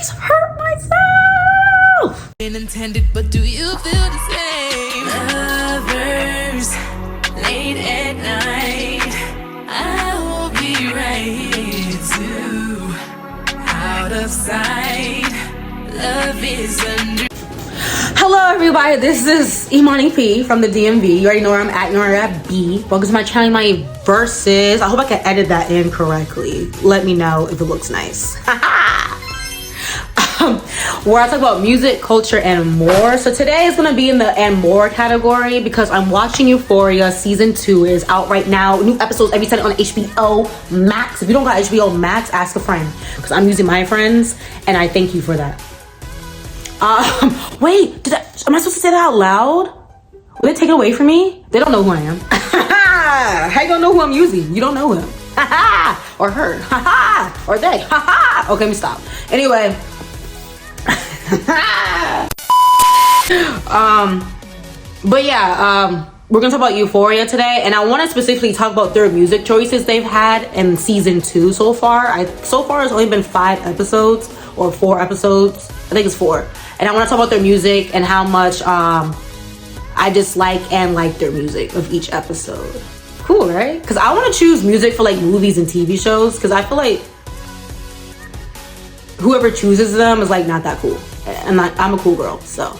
always hurt myself. Intended, but do you feel the same? Lovers, late at night, I will be right here too. Out of sight, love is under. Hello everybody, this is Imani P from the DMV. You already know where I'm at, you know where I'm at B. Welcome to my channel, imaniversus. I hope I can edit that in correctly. Let me know if it looks nice. Where I talk about music, culture, and more. So today is gonna be in the and more category because I'm watching Euphoria. Season 2 is out right now. New episodes every Sunday on HBO Max. If you don't got HBO Max, ask a friend because I'm using my friends and I thank you for that. Wait, am I supposed to say that out loud? Will they take it away from me? They don't know who I am. How you gonna know who I'm using? You don't know him. Or her. Or they. Okay, let me stop. Anyway. But yeah, we're gonna talk about Euphoria today, and I want to specifically talk about their music choices they've had in season 2 so far. So far it's only been 5 episodes or 4 episodes. I think it's 4. And I want to talk about their music and how much I dislike and like their music of each episode. Cool, right? Because I want to choose music for like movies and TV shows because I feel like whoever chooses them is like not that cool. And I'm a cool girl, so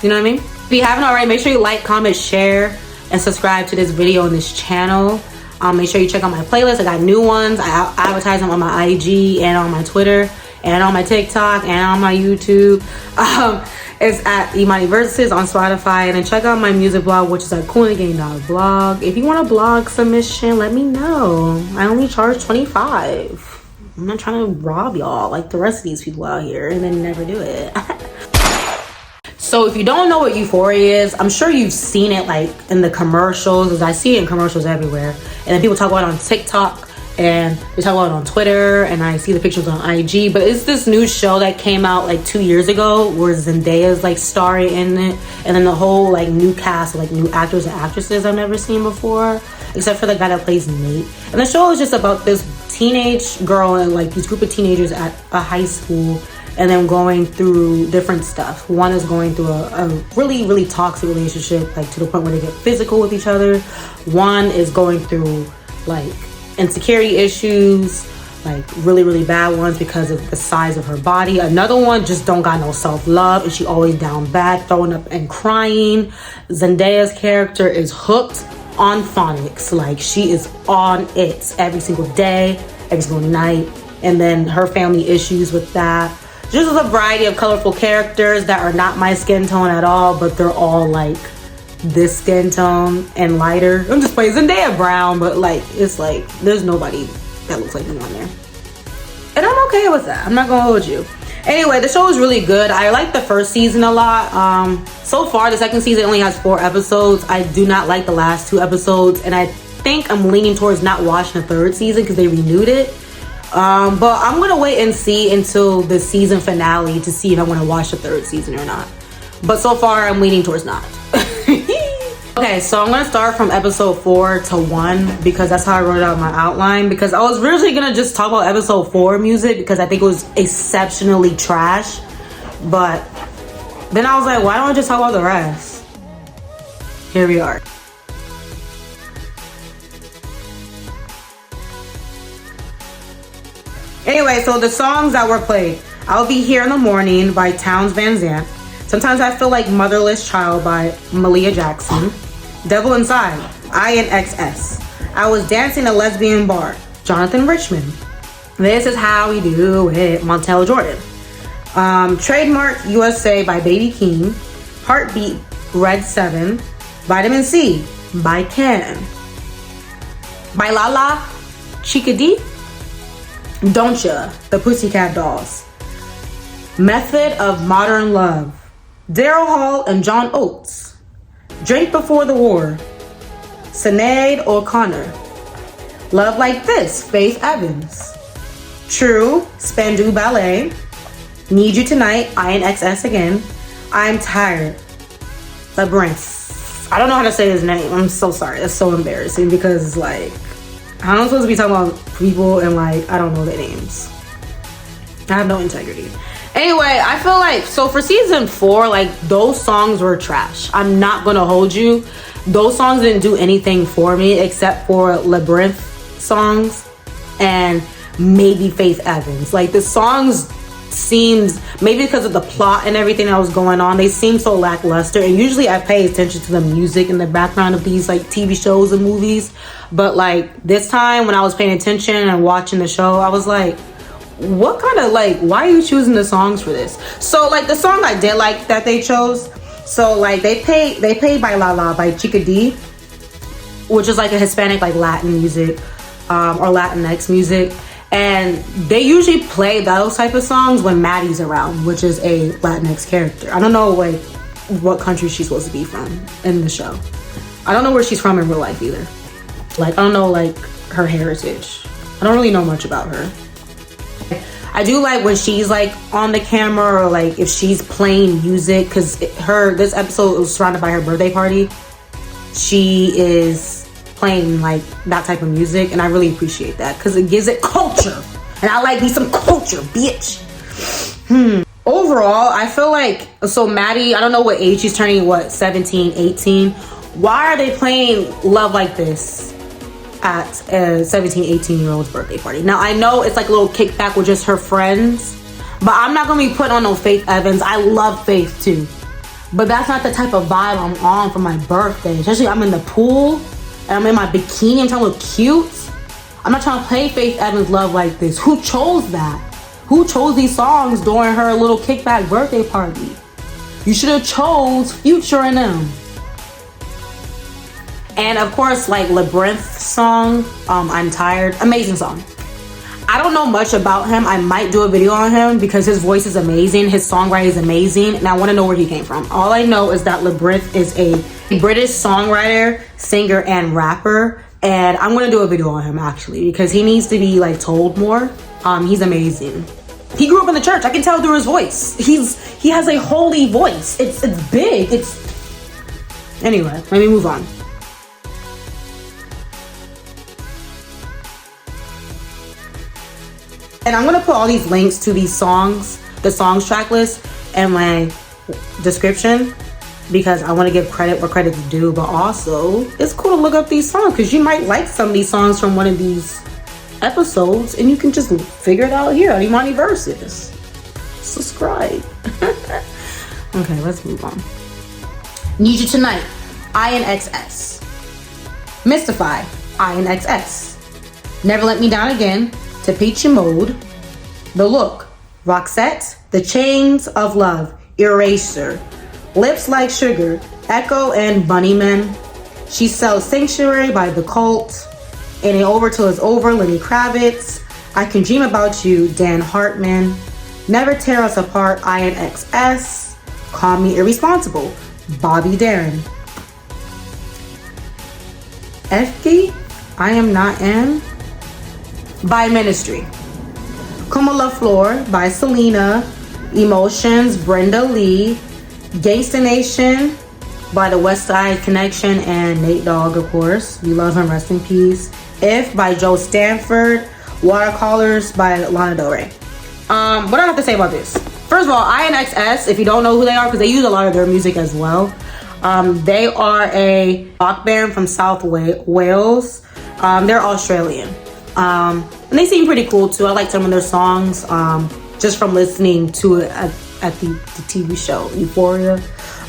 you know what I mean? If you haven't already, make sure you like, comment, share, and subscribe to this video and this channel. Make sure you check out my playlist. I got new ones. I advertise them on my IG and on my Twitter and on my TikTok and on my YouTube. It's at imaniversus on Spotify. And then check out my music blog, which is at coolingagain.blog. If you want a blog submission, let me know. I only charge $25. I'm not trying to rob y'all like the rest of these people out here and then never do it. So if you don't know what Euphoria is, I'm sure you've seen it like in the commercials, as I see it in commercials everywhere. And then people talk about it on TikTok and they talk about it on Twitter, and I see the pictures on IG. But it's this new show that came out like 2 years ago where Zendaya's like starring in it, and then the whole like new cast of like new actors and actresses I've never seen before, except for the guy that plays Nate. And the show is just about this teenage girl and like this group of teenagers at a high school, and then going through different stuff. One is going through a really, really toxic relationship, like to the point where they get physical with each other. One is going through like insecurity issues, like really, really bad ones because of the size of her body. Another one just don't got no self-love and she always down bad, throwing up and crying. Zendaya's character is hooked on phonics. Like she is on it every single day, every single night. And then her family issues with that. Just a variety of colorful characters that are not my skin tone at all, but they're all like this skin tone and lighter. I'm just playing Zendaya brown, but like it's like there's nobody that looks like me on there. And I'm okay with that. I'm not gonna hold you. Anyway, the show is really good. I like the first season a lot. So far, the second season only has 4 episodes. I do not like the last 2 episodes, and I think I'm leaning towards not watching the 3rd season because they renewed it. But I'm gonna wait and see until the season finale to see if I want to watch the 3rd season or not. But so far, I'm leaning towards not. Okay, so I'm gonna start from episode 4 to 1 because that's how I wrote out my outline. Because I was originally gonna just talk about episode 4 music because I think it was exceptionally trash. But then I was like, why don't I just talk about the rest? Here we are. Anyway, so the songs that were played: I'll Be Here in the Morning by Townes Van Zandt, Sometimes I Feel Like Motherless Child by Malia Jackson, Devil Inside, INXS, I Was Dancing a Lesbian Bar, Jonathan Richman, This Is How We Do It, Montel Jordan, Trademark USA by Baby Keem, Heartbeat, Red 7, Vitamin C by Ken, by Lala Chica D, Don't Ya, the Pussycat Dolls, Method of Modern Love, Daryl Hall and John Oates, Drink Before the War, Sinead O'Connor, Love Like This, Faith Evans, True, Spandu Ballet, Need You Tonight, INXS again, I'm Tired, Labyrinth. I don't know how to say his name. I'm so sorry. That's so embarrassing because it's like, how am I supposed to be talking about people and like, I don't know their names. I have no integrity. Anyway, I feel like, so for season 4, like, those songs were trash. I'm not gonna hold you. Those songs didn't do anything for me except for Labyrinth songs and maybe Faith Evans. Like, the songs seemed, maybe because of the plot and everything that was going on, they seemed so lackluster. And usually I pay attention to the music in the background of these like TV shows and movies, but like this time when I was paying attention and watching the show, I was like, what kind of, like, why are you choosing the songs for this? So like the song I did like that they chose, so like they played Bailala by Chica D, which is like a Hispanic like Latin music or Latinx music. And they usually play those type of songs when Maddie's around, which is a Latinx character. I don't know like what country she's supposed to be from in the show. I don't know where she's from in real life either. Like, I don't know like her heritage. I don't really know much about her. I do like when she's like on the camera, or like if she's playing music, because this episode was surrounded by her birthday party. She is playing like that type of music, and I really appreciate that because it gives it culture, and I like me some culture, bitch. Overall, I feel like, so Maddie, I don't know what age she's turning, what, 17, 18. Why are they playing Love Like This at a 17, 18-year-old's birthday party? Now I know it's like a little kickback with just her friends, but I'm not gonna be putting on no Faith Evans. I love Faith too, but that's not the type of vibe I'm on for my birthday. Especially I'm in the pool and I'm in my bikini, I'm trying to look cute. I'm not trying to play Faith Evans' Love Like This. Who chose that? Who chose these songs during her little kickback birthday party? You should have chose Future and them. And of course, like Labyrinth song, I'm Tired, amazing song. I don't know much about him. I might do a video on him because his voice is amazing, his songwriting is amazing, and I want to know where he came from. All I know is that Labyrinth is a British songwriter, singer, and rapper, and I'm gonna do a video on him actually because he needs to be like told more. He's amazing. He grew up in the church. I can tell through his voice. He has a holy voice. It's big. Anyway, let me move on. And I'm gonna put all these links to these songs, the songs track list, in my description because I want to give credit where credit's due, but also it's cool to look up these songs because you might like some of these songs from one of these episodes and you can just figure it out here on imaniversus. Subscribe. Okay, let's move on. Need You Tonight, INXS. Mystify, INXS. Never Let Me Down Again, To Peachy Mode. The Look, Roxette, The Chains of Love, Eraser. Lips Like Sugar, Echo and Bunnymen. She Sells Sanctuary by The Cult. It Ain't Over Till It's Over, Lenny Kravitz. I Can Dream About You, Dan Hartman. Never Tear Us Apart, INXS. Call Me Irresponsible, Bobby Darin. FP, I Am Not In, by Ministry. Como La Flor by Selena. Emotions, Brenda Lee. Gangsta Nation by the West Side Connection and Nate Dogg, of course. We love him, rest in peace. If by Joe Stanford. Watercolors by Lana Del Rey. What do I have to say about this? First of all, INXS, if you don't know who they are, because they use a lot of their music as well. They are a rock band from South Wales. They're Australian. And they seem pretty cool too. I like some of their songs just from listening to it at the TV show Euphoria.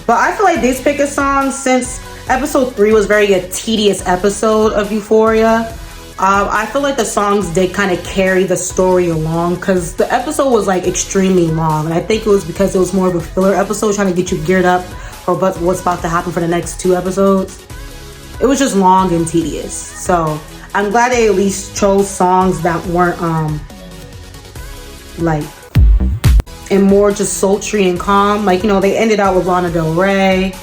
But I feel like these pick a song since episode 3 was very a tedious episode of Euphoria. I feel like the songs did kind of carry the story along because the episode was like extremely long, and I think it was because it was more of a filler episode trying to get you geared up for what's about to happen for the next 2 episodes. It was just long and tedious, so I'm glad they at least chose songs that weren't like and more just sultry and calm. Like, you know, they ended out with Lana Del Rey.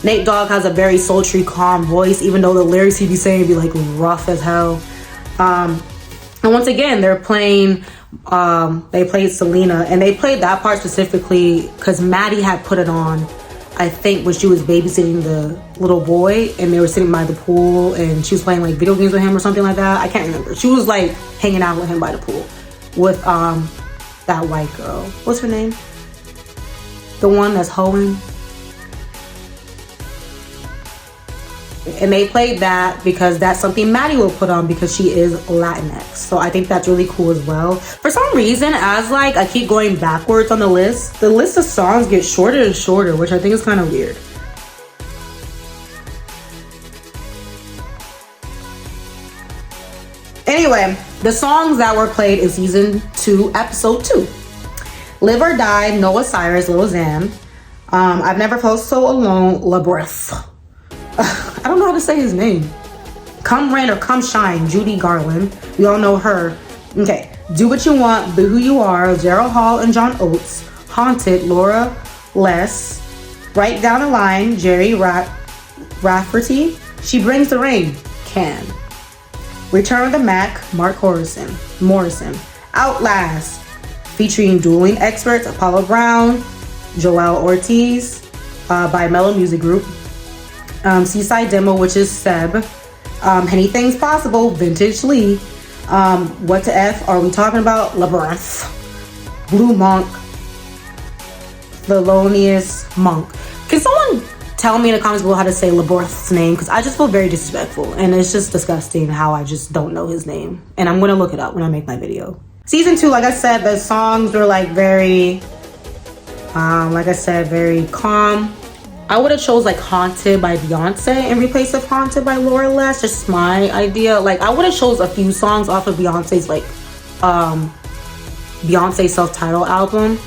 Nate Dogg has a very sultry, calm voice, even though the lyrics he be saying be like rough as hell. And once again, they're playing, they played Selena, and they played that part specifically because Maddie had put it on, I think, when she was babysitting the little boy, and they were sitting by the pool, and she was playing like video games with him or something like that. I can't remember. She was like hanging out with him by the pool with that white girl. What's her name? The one that's hoeing. And they played that because that's something Maddie will put on because she is Latinx. So I think that's really cool as well. For some reason, as like I keep going backwards on the list of songs get shorter and shorter, which I think is kind of weird. Anyway, the songs that were played in season 2, episode 2. Live or Die, Noah Cyrus, Lil Xan. I've Never Felt So Alone, LaBreath. I don't know how to say his name. Come Rain or Come Shine, Judy Garland. We all know her. Okay. Do What You Want, Be Who You Are, Gerald Hall and John Oates. Haunted, Laura Les. Right Down the Line, Jerry Rafferty. She Brings the Rain, Can. Return of the Mac, Mark Morrison. Outlast, featuring dueling experts, Apollo Brown, Joel Ortiz, by Mellow Music Group. Seaside Demo, which is Seb. Anything's Possible, Vintage Lee. What the F Are We Talking About? Labyrinth. Blue Monk. Thelonious Monk. Can someone tell me in the comments below how to say Labyrinth's name? Because I just feel very disrespectful. And it's just disgusting how I just don't know his name. And I'm going to look it up when I make my video. Season 2, like I said, the songs were like very, very calm. I would have chose like Haunted by Beyonce in replace of Haunted by Laura Les. Just my idea. Like I would have chose a few songs off of Beyonce's like Beyonce self-titled album.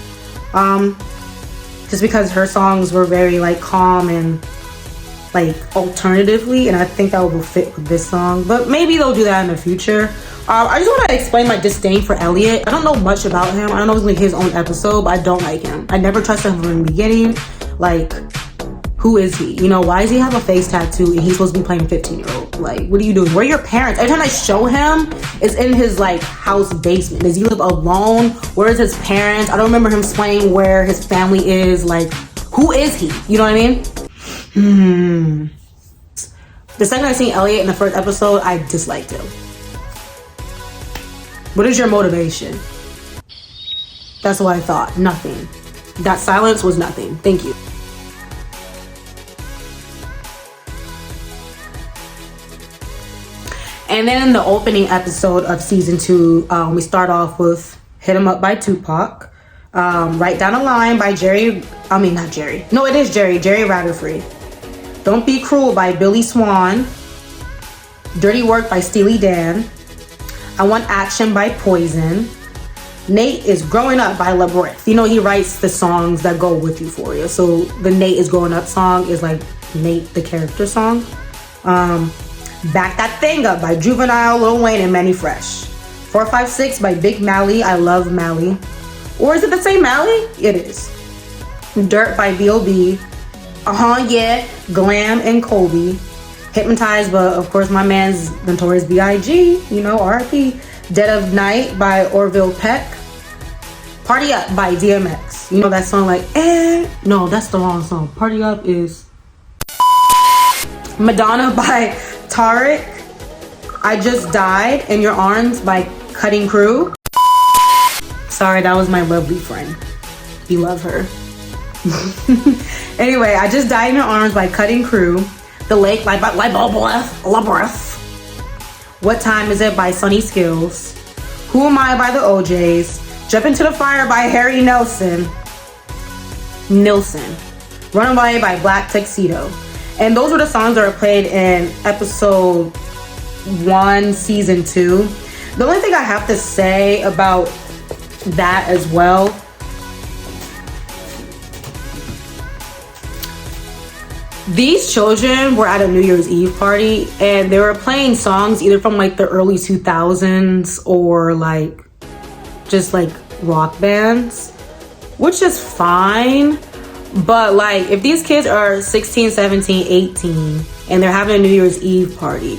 Just because her songs were very like calm and like alternatively, and I think that will fit with this song. But maybe they'll do that in the future. I just want to explain my disdain for Elliot. I don't know much about him. I don't know if it's like his own episode, but I don't like him. I never trusted him from the beginning. Like, who is he? You know, why does he have a face tattoo and he's supposed to be playing 15-year-old? Like, what are you doing? Where are your parents? Every time I show him, it's in his like house basement. Does he live alone? Where's his parents? I don't remember him explaining where his family is. Like, who is he? You know what I mean? The second I seen Elliot in the first episode, I disliked him. What is your motivation? That's what I thought. Nothing. That silence was nothing. Thank you. And then in the opening episode of season 2, we start off with Hit 'Em Up by Tupac. Right Down the Line by Jerry Ratterfree. Don't Be Cruel by Billy Swan. Dirty Work by Steely Dan. I Want Action by Poison. Nate is Growing Up by Labyrinth. You know, he writes the songs that go with Euphoria. So the Nate is Growing Up song is like Nate the character song. Back That Thing Up by Juvenile, Lil Wayne, and Manny Fresh. 456 by Big Mally. I love Mally. Or is it the same Mally? It is. Dirt by B.O.B. Yeah, Glam and Kobe. Hypnotized, but of course my man's Notorious B.I.G. You know, R.I.P. Dead of Night by Orville Peck. Party Up by DMX. You know that song like, no, that's the wrong song. Party Up is Madonna by Tariq. I Just Died in Your Arms by Cutting Crew. Sorry, that was my lovely friend. We love her. Anyway, I Just Died in Your Arms by Cutting Crew. The Lake by Labyrinth. What Time Is It by Sunny Skills. Who Am I by the OJs. Jump Into the Fire by Harry Nilsson. Runaway by Black Tuxedo. And those were the songs that were played in episode 1, season 2. The only thing I have to say about that as well, these children were at a New Year's Eve party and they were playing songs either from like the early 2000s or like just like rock bands, which is fine. But like if these kids are 16, 17, 18 and they're having a New Year's Eve party,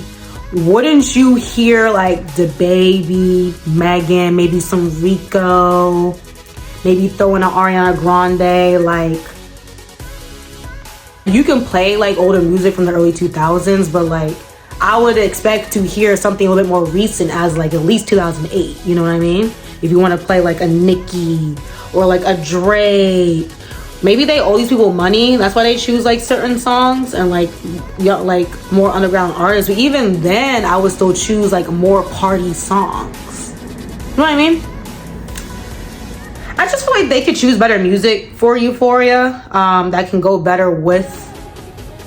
wouldn't you hear like DaBaby, Megan, maybe some Rico, maybe throw in an Ariana Grande? Like, you can play like older music from the early 2000s, but like I would expect to hear something a little bit more recent as like at least 2008. You know what I mean? if you want to play like a Nicki or like a Drake. Maybe they owe these people money, that's why they choose like certain songs and like, you know, like more underground artists. But even then, I would still choose like more party songs. You know what I mean? I just feel like they could choose better music for Euphoria that can go better with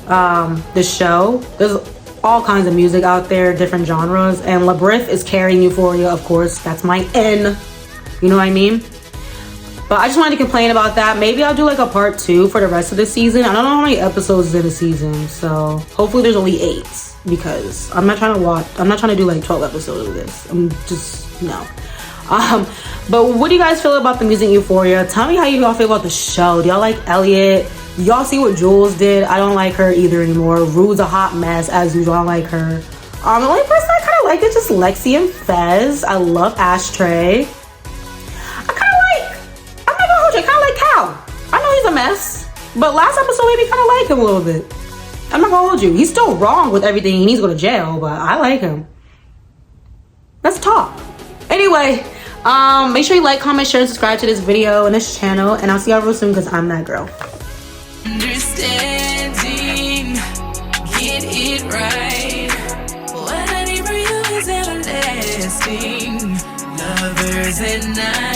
the show. There's all kinds of music out there, different genres, and Labrith is carrying Euphoria, of course. That's my N. You know what I mean? But I just wanted to complain about that. Maybe I'll do like a part 2 for the rest of the season. I don't know how many episodes is in the season, so hopefully there's only 8, because I'm not trying to do like 12 episodes of this. I'm just, no. But what do you guys feel about the music Euphoria? Tell me how you all feel about the show. Do y'all like Elliot? Y'all see what Jules did? I don't like her either anymore. Rue's a hot mess as usual. I don't like her. The only person I kind of like is just Lexi and Fez. I love Ashtray. I kind of like Cal. I know he's a mess, but last episode made me kind of like him a little bit. I'm not gonna hold you. He's still wrong with everything. He needs to go to jail, but I like him. Let's talk. Anyway, make sure you like, comment, share, and subscribe to this video and this channel, and I'll see y'all real soon because I'm that girl. Understanding, get it right. What I need from you is everlasting. Lovers at night.